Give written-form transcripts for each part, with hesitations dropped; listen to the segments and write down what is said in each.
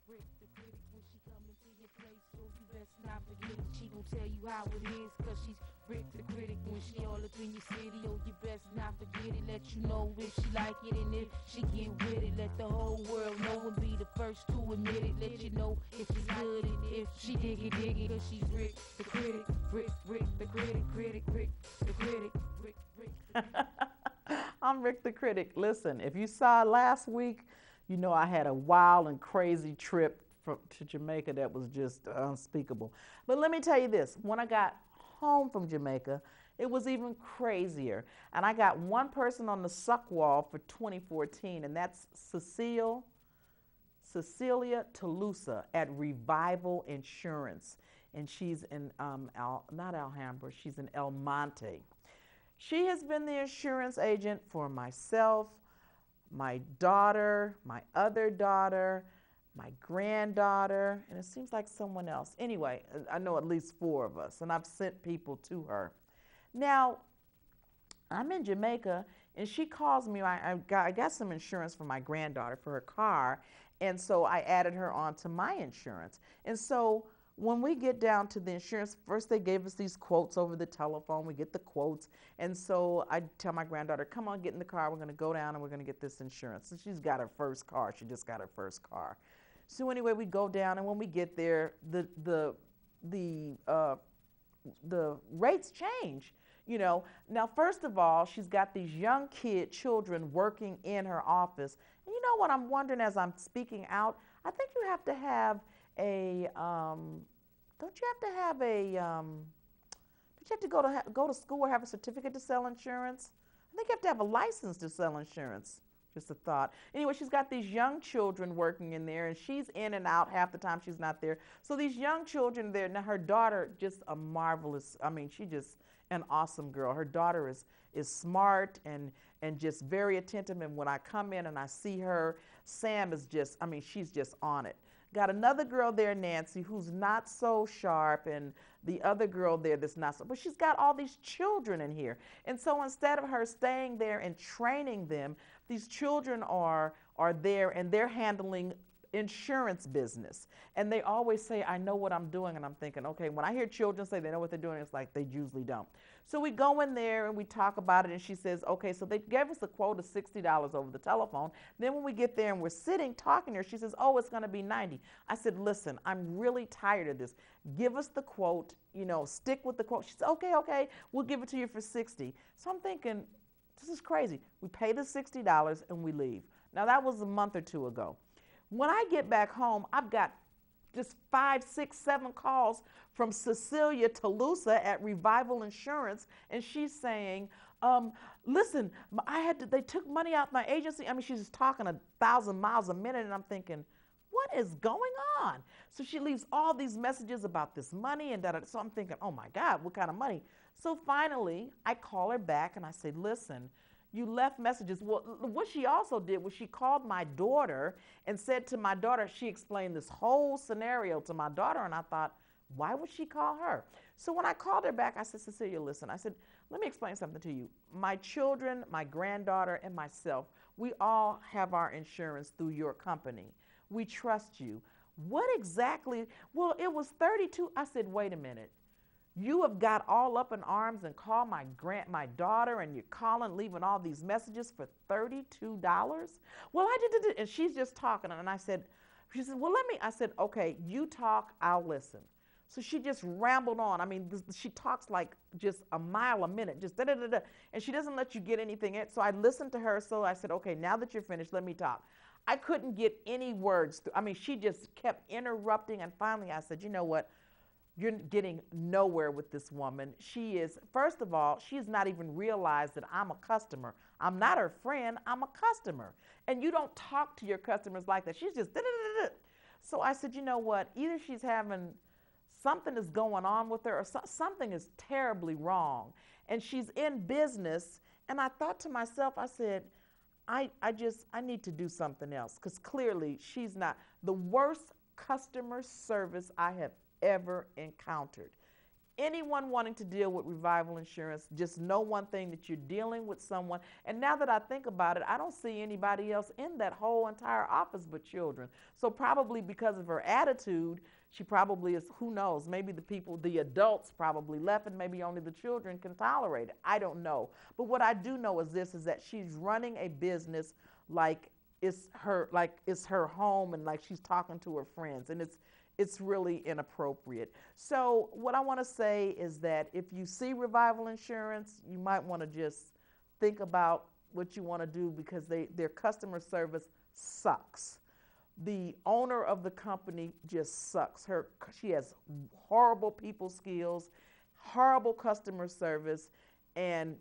Rick the critic when she come into your place, so you best not forget it. She gon' tell you how it is, cause she's Rick the critic when she all up in your city. Oh, you best not forget it. Let you know if she like it and if she get with it. Let the whole world know and be the first to admit it. Let you know if it's good and if she dig it. Cause she's Rick the critic, Rick the critic, the critic, Rick the critic. I'm Rick the Critic. Listen, if you saw last week, you know I had a wild and crazy trip to Jamaica that was just unspeakable. But let me tell you this, when I got home from Jamaica, it was even crazier. And I got one person on the suck wall for 2014, and that's Cecilia Toulousa at Revival Insurance. And she's in, not Alhambra, she's in El Monte. She has been the insurance agent for myself, my daughter, my other daughter, my granddaughter, and it seems like someone else. Anyway, I know at least four of us, and I've sent people to her. Now, I'm in Jamaica, and she calls me. I got some insurance for my granddaughter for her car, and so I added her onto my insurance. And so when we get down to the insurance, first they gave us these quotes over the telephone. We get the quotes, and so I tell my granddaughter, "Come on, get in the car. We're going to go down and we're going to get this insurance." And she's got her first car. She just got her first car. So anyway, we go down, and when we get there, the uh, the rates change. You know, now first of all, she's got these young children working in her office. And you know what I'm wondering as I'm speaking out? I think you have to have a don't you have to have a don't you have to go to school or have a certificate to sell insurance? I think you have to have a license to sell insurance. Just a thought. Anyway, she's got these young children working in there, and she's in and out half the time she's not there. So these young children there. Now her daughter, just a marvelous. I mean, she just an awesome girl. Her daughter is smart and just very attentive. And when I come in and I see her, Sam is just. I mean, she's just on it. Got another girl there, Nancy, who's not so sharp, and the other girl there that's not so. But she's got all these children in here. And so instead of her staying there and training them, these children are there and they're handling insurance business. And they always say, "I know what I'm doing." And I'm thinking, okay, when I hear children say they know what they're doing, it's like they usually don't. So we go in there and we talk about it, and she says, okay, so they gave us a quote of $60 over the telephone. Then when we get there and we're sitting talking to her, she says, "Oh, it's going to be 90." I said, "Listen, I'm really tired of this. Give us the quote, you know, stick with the quote." She said, okay, we'll give it to you for 60. So I'm thinking, this is crazy. We pay the $60 and we leave. Now that was a month or two ago. When I get back home, I've got just 5, 6, 7 calls from Cecilia Toulousa at Revival Insurance, and she's saying, "Listen, they took money out my agency." I mean, she's just talking 1,000 miles a minute, and I'm thinking, what is going on? So she leaves all these messages about this money and that. So I'm thinking, oh my God, what kind of money? So finally, I call her back and I say, "Listen, you left messages." Well, what she also did was she called my daughter and said to my daughter, she explained this whole scenario to my daughter, and I thought, why would she call her? So when I called her back, I said, "Cecilia, listen," I said, "let me explain something to you. My children, my granddaughter, and myself, we all have our insurance through your company. We trust you. What exactly?" "Well, it was 32. I said, "Wait a minute. You have got all up in arms and called my daughter, and you're calling, leaving all these messages for $32?" "Well, I did it," and she's just talking. And she said, "Well, let me." I said, "Okay, you talk, I'll listen." So she just rambled on. I mean, she talks like just a mile a minute, just da da da da, and she doesn't let you get anything in. So I listened to her. So I said, "Okay, now that you're finished, let me talk." I couldn't get any words through. I mean, she just kept interrupting, and finally I said, "You know what? You're getting nowhere with this woman. She is, first of all, she's not even realized that I'm a customer. I'm not her friend, I'm a customer. And you don't talk to your customers like that." She's just, da-da-da-da. So I said, "You know what? Either she's having something is going on with her, or something is terribly wrong. And she's in business." And I thought to myself, I said, I need to do something else, because clearly she's not the worst customer service I have ever encountered. anyone wanting to deal with Revival Insurance, just know one thing, that you're dealing with someone. And now that I think about it, I don't see anybody else in that whole entire office but children. So probably because of her attitude, she probably is, who knows, maybe the adults probably left and maybe only the children can tolerate it. I don't know. But what I do know is this, is that she's running a business like it's her home, and like she's talking to her friends, and it's really inappropriate. So what I want to say is that if you see Revival Insurance, you might want to just think about what you want to do, because their customer service sucks. The owner of the company just sucks. She has horrible people skills, horrible customer service, and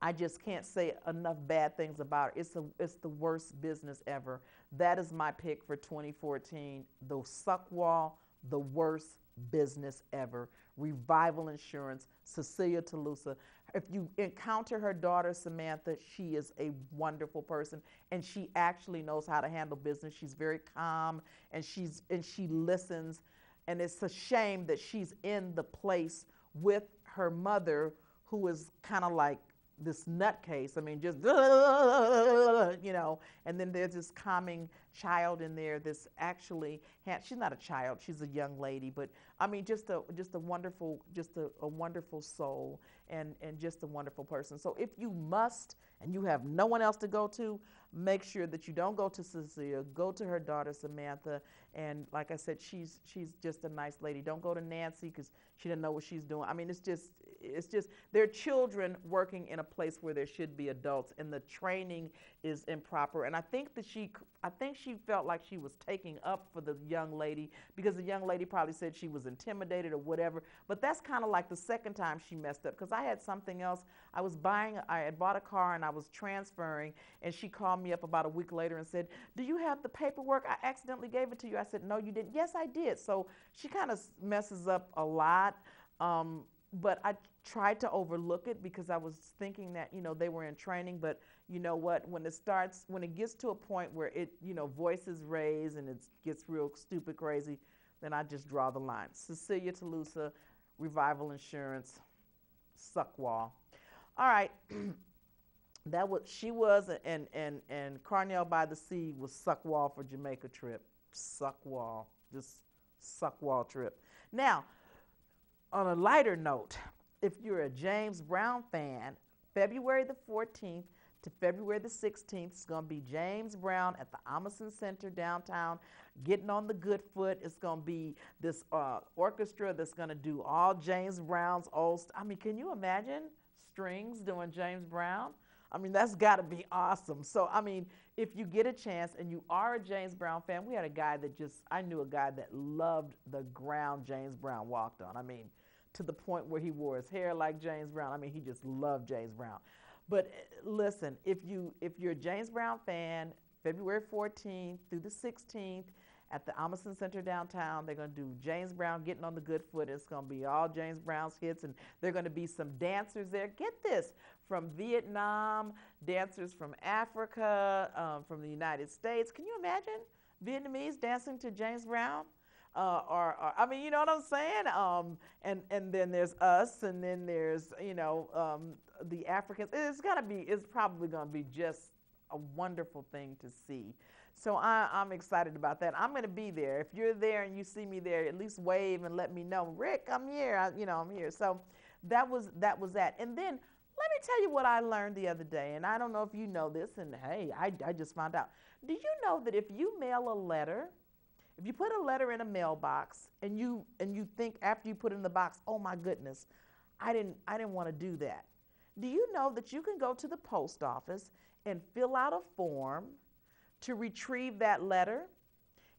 I just can't say enough bad things about it. It's the worst business ever. That is my pick for 2014. The Suckwall, the worst business ever. Revival Insurance, Cecilia Talusa. If you encounter her daughter, Samantha, she is a wonderful person, and she actually knows how to handle business. She's very calm, and she listens, and it's a shame that she's in the place with her mother, who is kind of like this nutcase. I mean, just, and then there's this calming child in there. This actually, she's not a child, she's a young lady, but I mean, just a wonderful, a wonderful soul, and just a wonderful person. So if you must, and you have no one else to go to, make sure that you don't go to Cecilia, go to her daughter, Samantha. And like I said, she's just a nice lady. Don't go to Nancy, because she didn't know what she's doing. I mean, it's just, they're children working in a place where there should be adults, and the training is improper. And I think that she felt like she was taking up for the young lady, because the young lady probably said she was intimidated or whatever. But that's kind of like the second time she messed up, because I had something else. I had bought a car and I was transferring, and she called me up about a week later and said, "Do you have the paperwork? I accidentally gave it to you." I said, "No, you didn't." "Yes, I did." So she kind of messes up a lot. But I tried to overlook it, because I was thinking that, they were in training. But you know what? When it gets to a point where voices raised and it gets real stupid crazy, then I just draw the line. Cecilia Talusa, Revival Insurance, Suckwall. All right. That was, she was, and Carnell by the Sea was Suckwall for Jamaica trip. Suckwall, just Suckwall trip. Now, on a lighter note, if you're a James Brown fan, February the 14th to February the 16th, it's going to be James Brown at the Amerson Center downtown, getting on the good foot. It's going to be this orchestra that's going to do all James Brown's old I mean, can you imagine strings doing James Brown? I mean, that's got to be awesome. So, I mean, if you get a chance and you are a James Brown fan, we had a guy that I knew a guy that loved the ground James Brown walked on. I mean, to the point where he wore his hair like James Brown. I mean, he just loved James Brown. But listen, if you're a James Brown fan, February 14th through the 16th at the Amerson Center downtown, they're going to do James Brown getting on the good foot. It's going to be all James Brown's hits, and there are going to be some dancers there. Get this, from Vietnam, dancers from Africa, from the United States. Can you imagine Vietnamese dancing to James Brown? I mean, you know what I'm saying? And then there's us, and then there's, the Africans. It's probably going to be just a wonderful thing to see. So I'm excited about that. I'm going to be there. If you're there and you see me there, at least wave and let me know. "Rick, I'm here." I'm here. So that was that. And then let me tell you what I learned the other day. And I don't know if you know this. And hey, I just found out. Do you know that if you mail a letter, if you put a letter in a mailbox and you think after you put it in the box, "Oh my goodness, I didn't want to do that." Do you know that you can go to the post office and fill out a form to retrieve that letter?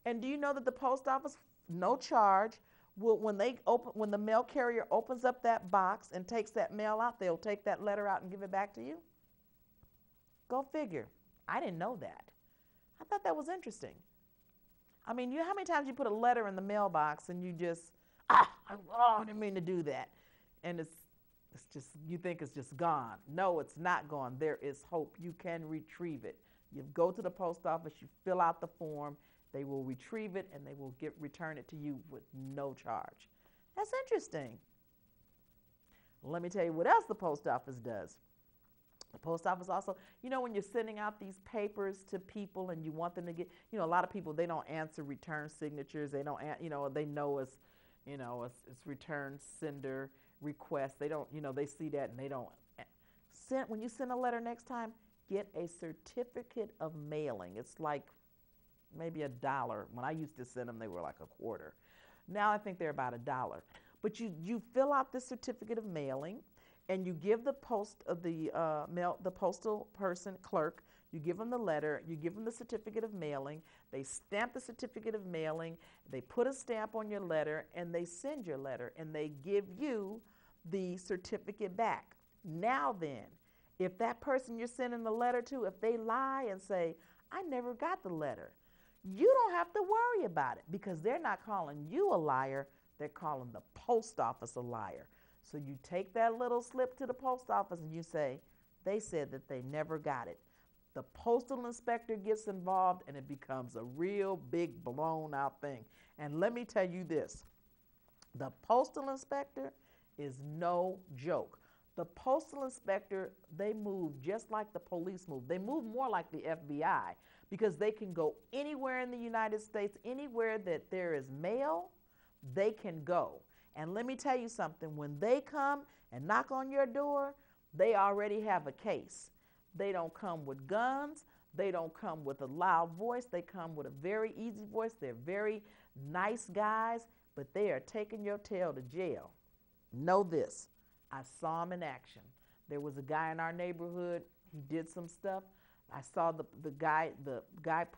And do you know that the post office, no charge, when the mail carrier opens up that box and takes that mail out, they'll take that letter out and give it back to you? Go figure. I didn't know that. I thought that was interesting. I mean, how many times you put a letter in the mailbox and you just, I didn't mean to do that. And it's just, you think it's just gone. No, it's not gone. There is hope. You can retrieve it. You go to the post office, you fill out the form, they will retrieve it, and they will return it to you with no charge. That's interesting. Let me tell you what else the post office does. The post office also, when you're sending out these papers to people and you want them to get, a lot of people, they don't answer return signatures. They don't, they know it's return sender request. They don't, they see that and they don't send. When you send a letter next time, get a certificate of mailing. It's like maybe $1. When I used to send them, they were like $0.25. Now I think they're about $1. But you fill out this certificate of mailing, and you give the the postal person, clerk, you give them the letter, you give them the certificate of mailing, they stamp the certificate of mailing, they put a stamp on your letter, and they send your letter, and they give you the certificate back. Now then, if that person you're sending the letter to, if they lie and say, I never got the letter, you don't have to worry about it, because they're not calling you a liar, they're calling the post office a liar. So you take that little slip to the post office and you say, they said that they never got it. The postal inspector gets involved and it becomes a real big blown out thing. And let me tell you this, the postal inspector is no joke. The postal inspector, they move just like the police move. They move more like the FBI, because they can go anywhere in the United States, anywhere that there is mail, they can go. And let me tell you something, when they come and knock on your door, they already have a case. They don't come with guns. They don't come with a loud voice. They come with a very easy voice. They're very nice guys, but they are taking your tail to jail. Know this, I saw him in action. There was a guy in our neighborhood, he did some stuff. I saw the guy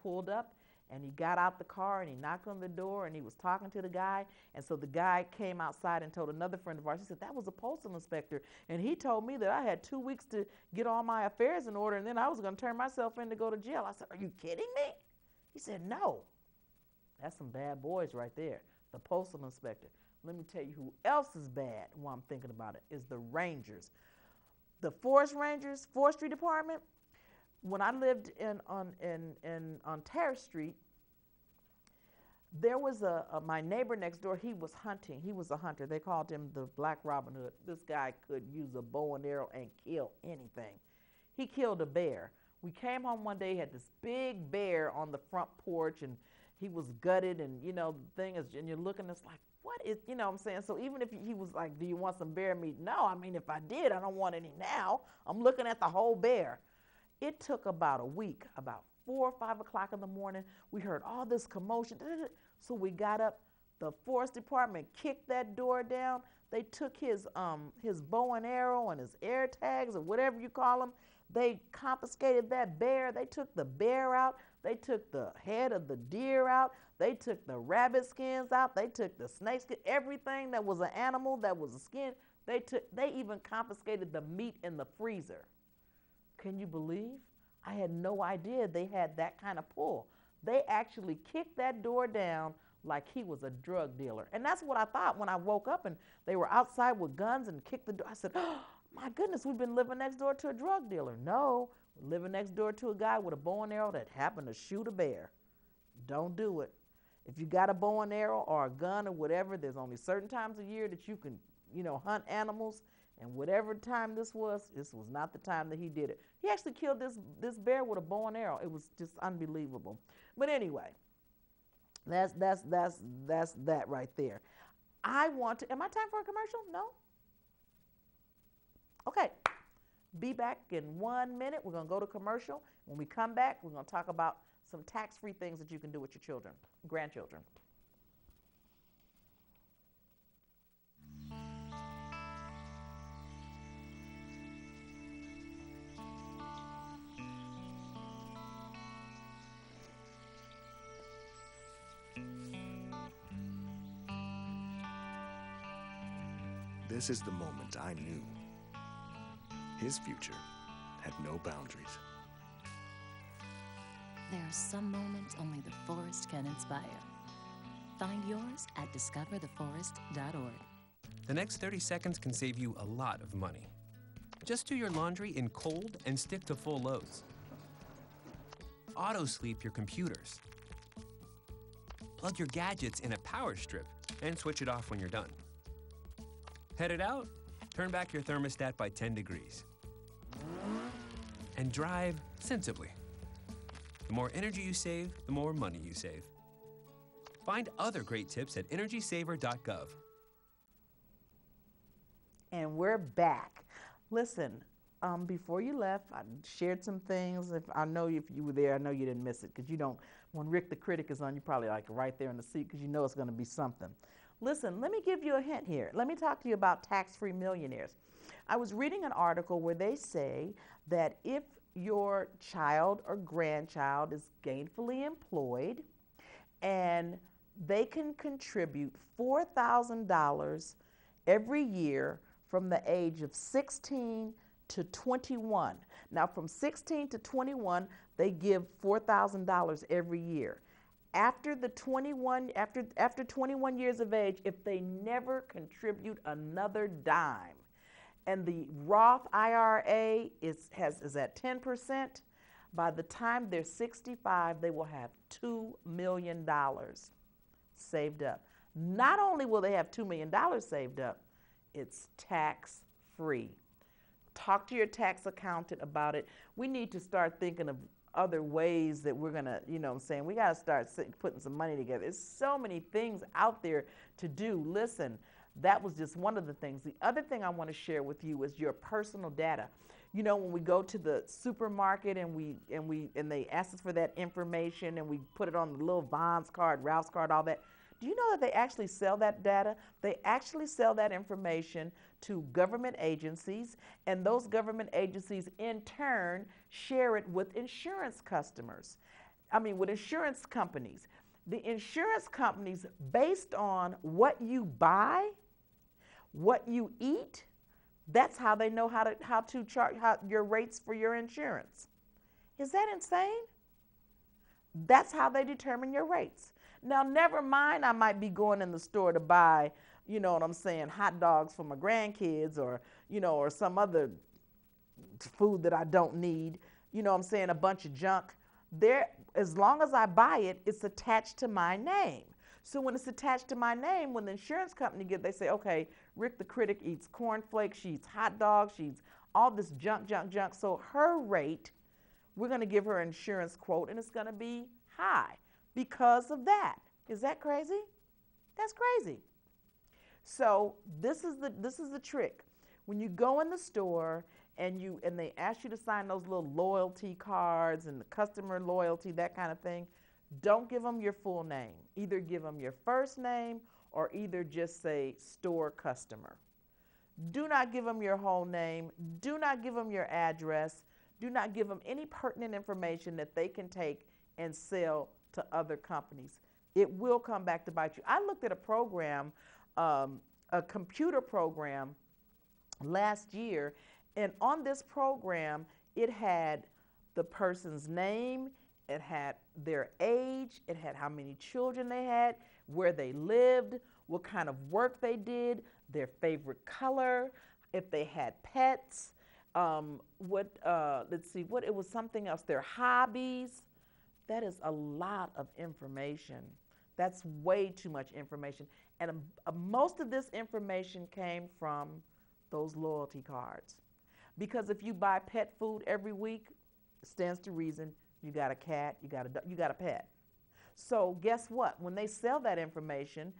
pulled up, and he got out the car and he knocked on the door and he was talking to the guy. And so the guy came outside and told another friend of ours, he said, that was a postal inspector. And he told me that I had 2 weeks to get all my affairs in order, and then I was going to turn myself in to go to jail. I said, are you kidding me? He said, no. That's some bad boys right there, the postal inspector. Let me tell you who else is bad while I'm thinking about it, is the rangers. The forest rangers, forestry department. When I lived on Terrace Street, there was my neighbor next door. He was hunting. He was a hunter. They called him the Black Robin Hood. This guy could use a bow and arrow and kill anything. He killed a bear. We came home one day, he had this big bear on the front porch, and he was gutted, and the thing is, and you're looking, it's like, what is, what I'm saying? So even if he was like, do you want some bear meat? No, I mean, if I did, I don't want any now. I'm looking at the whole bear. It took about a week, about 4 or 5 o'clock in the morning. We heard all this commotion. So we got up. The forest department kicked that door down. They took his bow and arrow and his air tags, or whatever you call them. They confiscated that bear. They took the bear out. They took the head of the deer out. They took the rabbit skins out. They took the snake skin, everything that was an animal, that was a skin. They even confiscated the meat in the freezer. Can you believe? I had no idea they had that kind of pull. They actually kicked that door down like he was a drug dealer. And that's what I thought when I woke up and they were outside with guns and kicked the door. I said, oh, my goodness, we've been living next door to a drug dealer. No, we're living next door to a guy with a bow and arrow that happened to shoot a bear. Don't do it. If you got a bow and arrow or a gun or whatever, there's only certain times a year that you can, hunt animals. And whatever time this was not the time that he did it. He actually killed this bear with a bow and arrow. It was just unbelievable. But anyway, that's that right there. Am I time for a commercial? No? Okay. Be back in 1 minute. We're going to go to commercial. When we come back, we're going to talk about some tax-free things that you can do with your children, grandchildren. This is the moment I knew his future had no boundaries. There are some moments only the forest can inspire. Find yours at discovertheforest.org. The next 30 seconds can save you a lot of money. Just do your laundry in cold and stick to full loads. Auto-sleep your computers. Plug your gadgets in a power strip and switch it off when you're done. Headed out? Turn back your thermostat by 10 degrees. And drive sensibly. The more energy you save, the more money you save. Find other great tips at energysaver.gov. And we're back. Listen, before you left, I shared some things. If you were there, I know you didn't miss it, because you don't. When Rick the Critic is on, you're probably like right there in the seat, because you know it's going to be something. Listen, let me give you a hint here. Let me talk to you about tax-free millionaires. I was reading an article where they say that if your child or grandchild is gainfully employed and they can contribute $4,000 every year from the age of 16 to 21. Now, from 16 to 21, they give $4,000 every year. After 21 years of age, if they never contribute another dime, and the Roth IRA is at 10%, by the time they're 65, they will have $2 million saved up. Not only will they have $2 million saved up, it's tax-free. Talk to your tax accountant about it. We need to start thinking of other ways that we're gonna, you know what I'm saying, we gotta start putting some money together. There's so many things out there to do. Listen, that was just one of the things. The other thing I want to share with you is your personal data. You know, when we go to the supermarket and they ask us for that information and we put it on the little Vons card, Ralph's card, all that. Do you know that they actually sell that data? They actually sell that information to government agencies, and those government agencies in turn share it with insurance customers. With insurance companies. The insurance companies, based on what you buy, what you eat, that's how they know how to charge your rates for your insurance. Is that insane? That's how they determine your rates. Now, never mind, I might be going in the store to buy, you know what I'm saying, hot dogs for my grandkids, or, you know, or some other food that I don't need, you know what I'm saying, a bunch of junk. As long as I buy it, it's attached to my name. So when it's attached to my name, when the insurance company they say, okay, Rick the Critic eats cornflakes, she eats hot dogs, she eats all this junk. So her rate, we're going to give her an insurance quote, and it's going to be high because of that. Is that crazy? That's crazy. So this is the trick. When you go in the store and they ask you to sign those little loyalty cards and the customer loyalty, that kind of thing, don't give them your full name. Either give them your first name or either just say store customer. Do not give them your whole name. Do not give them your address. Do not give them any pertinent information that they can take and sell to other companies. It will come back to bite you. I looked at a program, a computer program last year, and on this program, it had the person's name, it had their age, it had how many children they had, where they lived, what kind of work they did, their favorite color, if they had pets, it was something else, their hobbies. That is a lot of information. That's way too much information. And most of this information came from those loyalty cards. Because if you buy pet food every week, it stands to reason you got a cat, you got a pet. So guess what? When they sell that information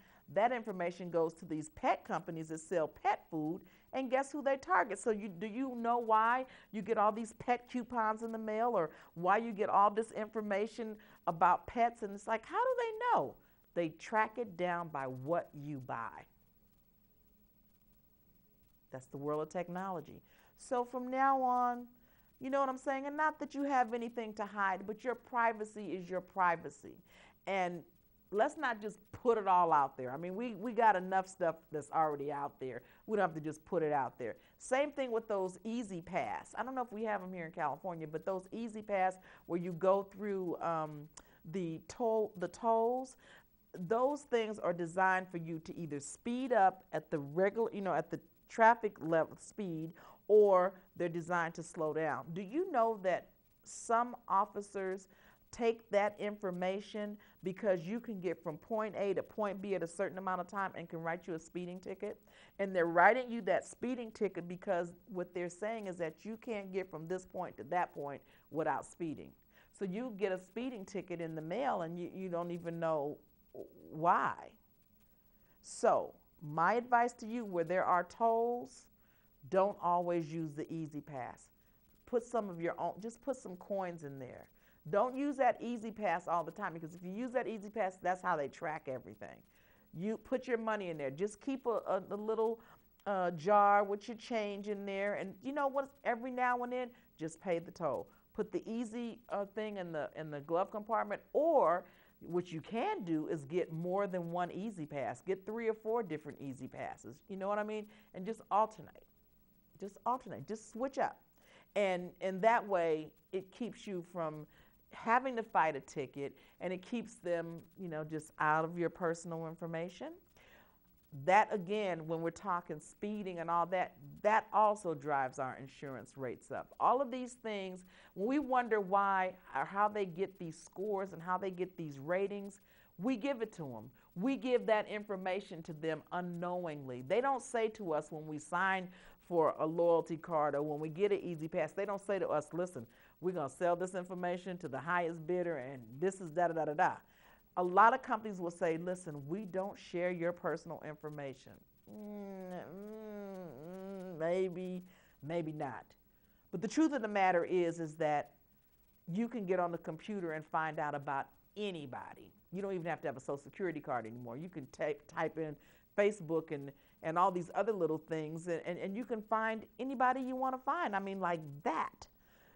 goes to these pet companies that sell pet food, and guess who they target? So do you know why you get all these pet coupons in the mail, or why you get all this information about pets? And it's like, how do they know? They track it down by what you buy. That's the world of technology. So from now on, you know what I'm saying? And not that you have anything to hide, but your privacy is your privacy. And let's not just put it all out there. I mean, we got enough stuff that's already out there. We don't have to just put it out there. Same thing with those Easy Pass. I don't know if we have them here in California, but those Easy Pass where you go through the tolls, those things are designed for you to either speed up at the regular, at the traffic level speed, or they're designed to slow down. Do you know that some officers take that information, because you can get from point A to point B at a certain amount of time and can write you a speeding ticket. And they're writing you that speeding ticket because what they're saying is that you can't get from this point to that point without speeding. So you get a speeding ticket in the mail and you don't even know why. So my advice to you, where there are tolls, don't always use the Easy Pass. Put some of your own, just put some coins in there. Don't use that Easy Pass all the time, because if you use that Easy Pass, that's how they track everything. You put your money in there. Just keep a little jar with your change in there, and you know what? Every now and then, just pay the toll. Put the Easy thing in the glove compartment, or what you can do is get more than one Easy Pass. Get 3 or 4 different Easy Passes. You know what I mean? And just alternate. Just alternate. Just switch up. And that way, it keeps you from having to fight a ticket, and it keeps them, you know, just out of your personal information. That, again, when we're talking speeding and all that, that also drives our insurance rates up. All of these things, when we wonder why or how they get these scores and how they get these ratings, we give it to them. We give that information to them unknowingly. They don't say to us when we sign for a loyalty card or when we get an Easy Pass, they don't say to us, listen, we're going to sell this information to the highest bidder and this is da-da-da-da-da. A lot of companies will say, listen, we don't share your personal information. Maybe, maybe not. But the truth of the matter is that you can get on the computer and find out about anybody. You don't even have to have a Social Security card anymore. You can type in Facebook and all these other little things, and you can find anybody you want to find. I mean, like that.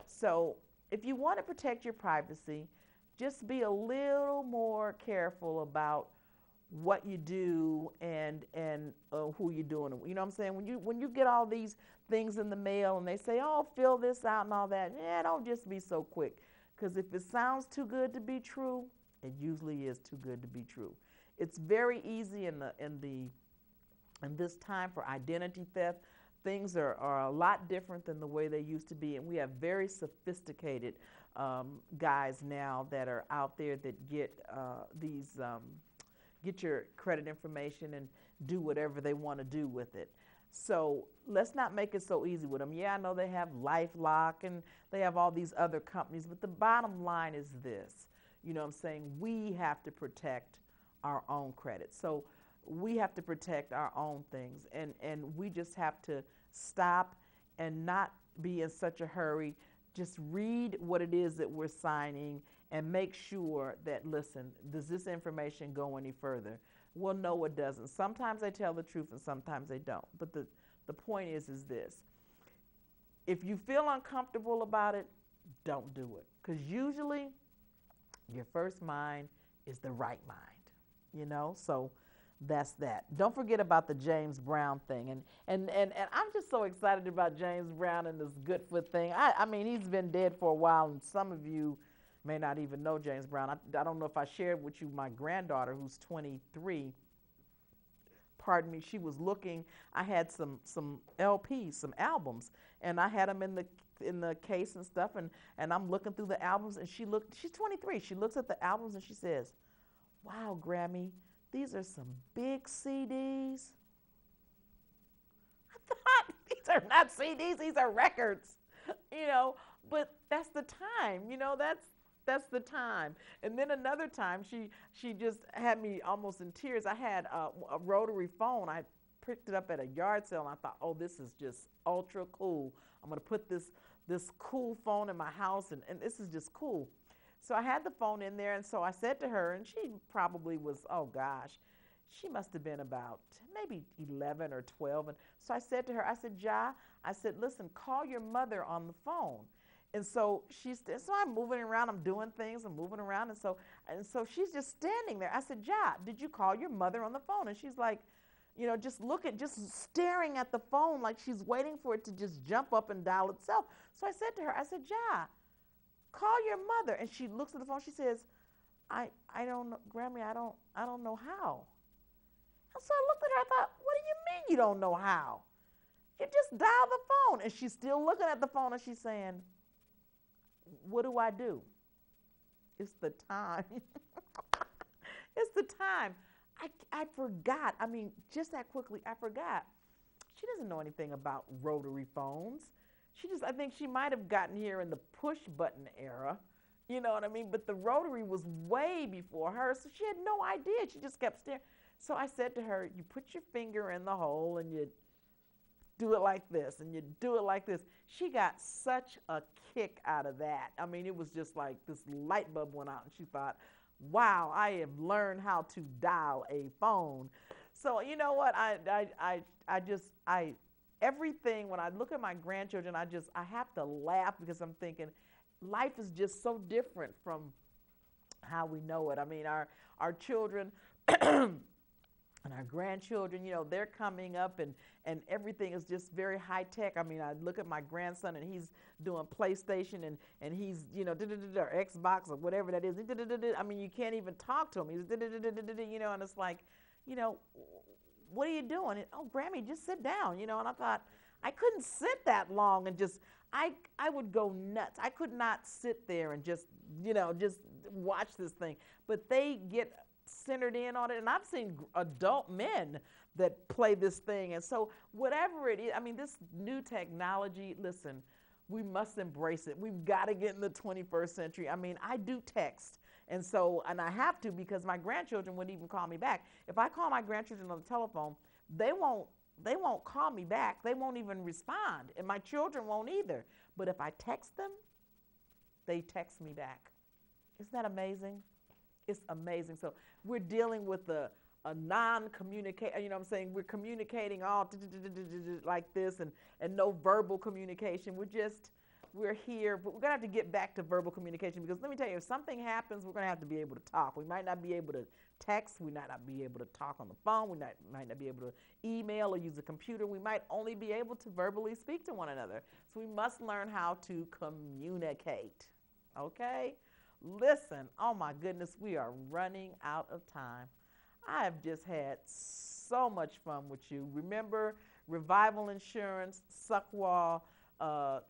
So if you want to protect your privacy, just be a little more careful about what you do and who you're doing it. You know what I'm saying? When you get all these things in the mail and they say, oh, fill this out and all that, don't just be so quick. Because if it sounds too good to be true, it usually is too good to be true. It's very easy in this time for identity theft. Things are a lot different than the way they used to be, and we have very sophisticated guys now that are out there that get get your credit information and do whatever they want to do with it. So let's not make it so easy with them. Yeah, I know they have LifeLock and they have all these other companies, but the bottom line is this. You know what I'm saying? We have to protect our own credit. So we have to protect our own things, and we just have to stop and not be in such a hurry. Just read what it is that we're signing and make sure that, listen, does this information go any further? Well, no, it doesn't. Sometimes they tell the truth and sometimes they don't. But the point is this. If you feel uncomfortable about it, don't do it. Because usually your first mind is the right mind, you know? So that's that. Don't forget about the James Brown thing. And I'm just so excited about James Brown and this Goodfoot thing. I mean, he's been dead for a while, and some of you may not even know James Brown. I don't know if I shared with you my granddaughter, who's 23. Pardon me, she was looking. I had some LPs, some albums, and I had them in the case and stuff, and I'm looking through the albums, and she's 23. She looks at the albums and she says, wow, Grammy, these are some big CDs. I thought, these are not CDs, these are records, you know, but that's the time, you know, that's the time. And then another time, she just had me almost in tears. I had a rotary phone. I picked it up at a yard sale, and I thought, oh, this is just ultra cool. I'm going to put this cool phone in my house, and this is just cool. So I had the phone in there, and so I said to her, and she probably was, oh gosh, she must have been about maybe 11 or 12. And so I said to her, I said, Ja, I said, listen, call your mother on the phone. And so so I'm moving around, I'm doing things, I'm moving around, and so she's just standing there. I said, Ja, did you call your mother on the phone? And she's like, you know, just staring at the phone like she's waiting for it to just jump up and dial itself. So I said to her, I said, Ja, call your mother. And she looks at the phone, she says, I don't know, Grammy, I don't know how. And so I looked at her, I thought, what do you mean you don't know how? You just dial the phone. And she's still looking at the phone, and she's saying, what do I do? it's the time. It's the time. I forgot. I mean, just that quickly, I forgot. She doesn't know anything about rotary phones. I think she might have gotten here in the push button era. You know what I mean? But the rotary was way before her, so she had no idea. She just kept staring. So I said to her, you put your finger in the hole and you do it like this, and you do it like this. She got such a kick out of that. I mean, it was just like this light bulb went out, and she thought, wow, I have learned how to dial a phone. So you know what? Everything, when I look at my grandchildren, I have to laugh because I'm thinking, life is just so different from how we know it. I mean, our children and our grandchildren, you know, they're coming up and everything is just very high tech. I mean, I look at my grandson and he's doing PlayStation and he's, you know, or Xbox or whatever that is. I mean, you can't even talk to him. He's, you know, and it's like, you know, what are you doing? And, oh, Grammy, just sit down, you know. And I thought, I couldn't sit that long and just, I would go nuts. I could not sit there and just, you know, just watch this thing. But they get centered in on it. And I've seen adult men that play this thing. And so whatever it is, I mean, this new technology, listen, we must embrace it. We've got to get in the 21st century. I mean, I do text. And so, and I have to because my grandchildren wouldn't even call me back. If I call my grandchildren on the telephone, they won't call me back. They won't even respond. And my children won't either. But if I text them, they text me back. Isn't that amazing? It's amazing. So we're dealing with a non-communication, you know what I'm saying? We're communicating all like this and no verbal communication. We're here, but we're going to have to get back to verbal communication because let me tell you, if something happens, we're going to have to be able to talk. We might not be able to text. We might not be able to talk on the phone. We might not be able to email or use a computer. We might only be able to verbally speak to one another. So we must learn how to communicate, okay? Listen, oh my goodness, we are running out of time. I have just had so much fun with you. Remember, Revival Insurance, Suckwall,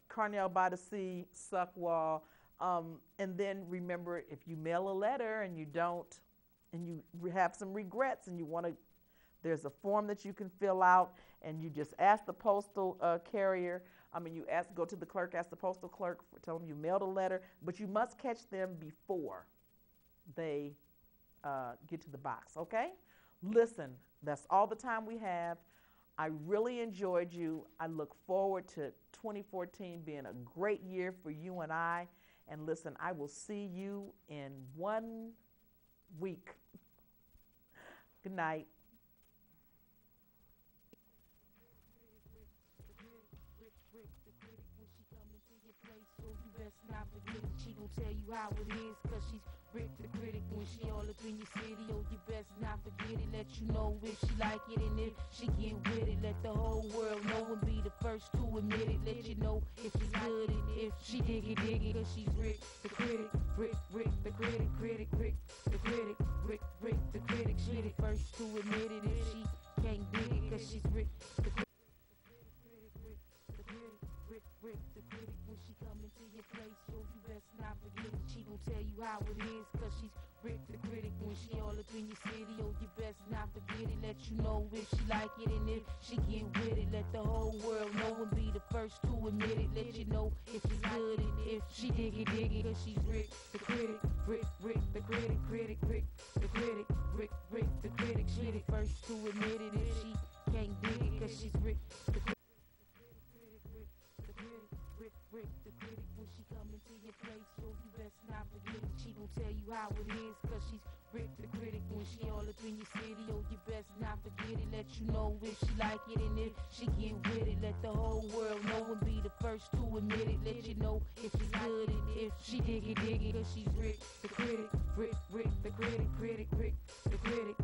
Cornell by the Sea, Suckwall, and then remember, if you mail a letter and you don't, and you have some regrets and you want to, there's a form that you can fill out and you just ask the postal carrier, go to the clerk, ask the postal clerk, tell them you mailed a letter, but you must catch them before they get to the box, okay? Listen, that's all the time we have. I really enjoyed you. I look forward to 2014 being a great year for you and I. And listen, I will see you in 1 week. Good night. She gon' tell you how it is, cause she's Rick the critic. When she all up in your city, oh, you best not forget it. Let you know if she like it, and if she get with it, let the whole world know and be the first to admit it. Let you know if it's good and if she dig it, cause she's Rick the critic. Rick the critic, Rick the critic, Rick the critic. She the first to admit it if she can't dig it, cause she's Rick the critic. Rick the critic. When she come into your place, so you best not forget it. She gon' tell you how it is, cause she's Rick the critic. When she all up in your city, oh, you best not forget it. Let you know if she like it, and if she get with it, let the whole world know and be the first to admit it. Let you know if it's good and if she dig it, cause she's Rick the critic. Rick the critic, Rick the critic, Rick the critic. She the first to admit it if she can't dig it, cause she's Rick the critic. Rick the critic. When she come into your place, so you best not forget it. She gon' tell you how it is, cause she's Rick the critic. When she all up in your city, oh, you best not forget it. Let you know if she like it, and if she get with it, let the whole world know and be the first to admit it. Let you know if it's good and if she dig it, cause she's Rick the critic. Rick the critic, Rick the critic.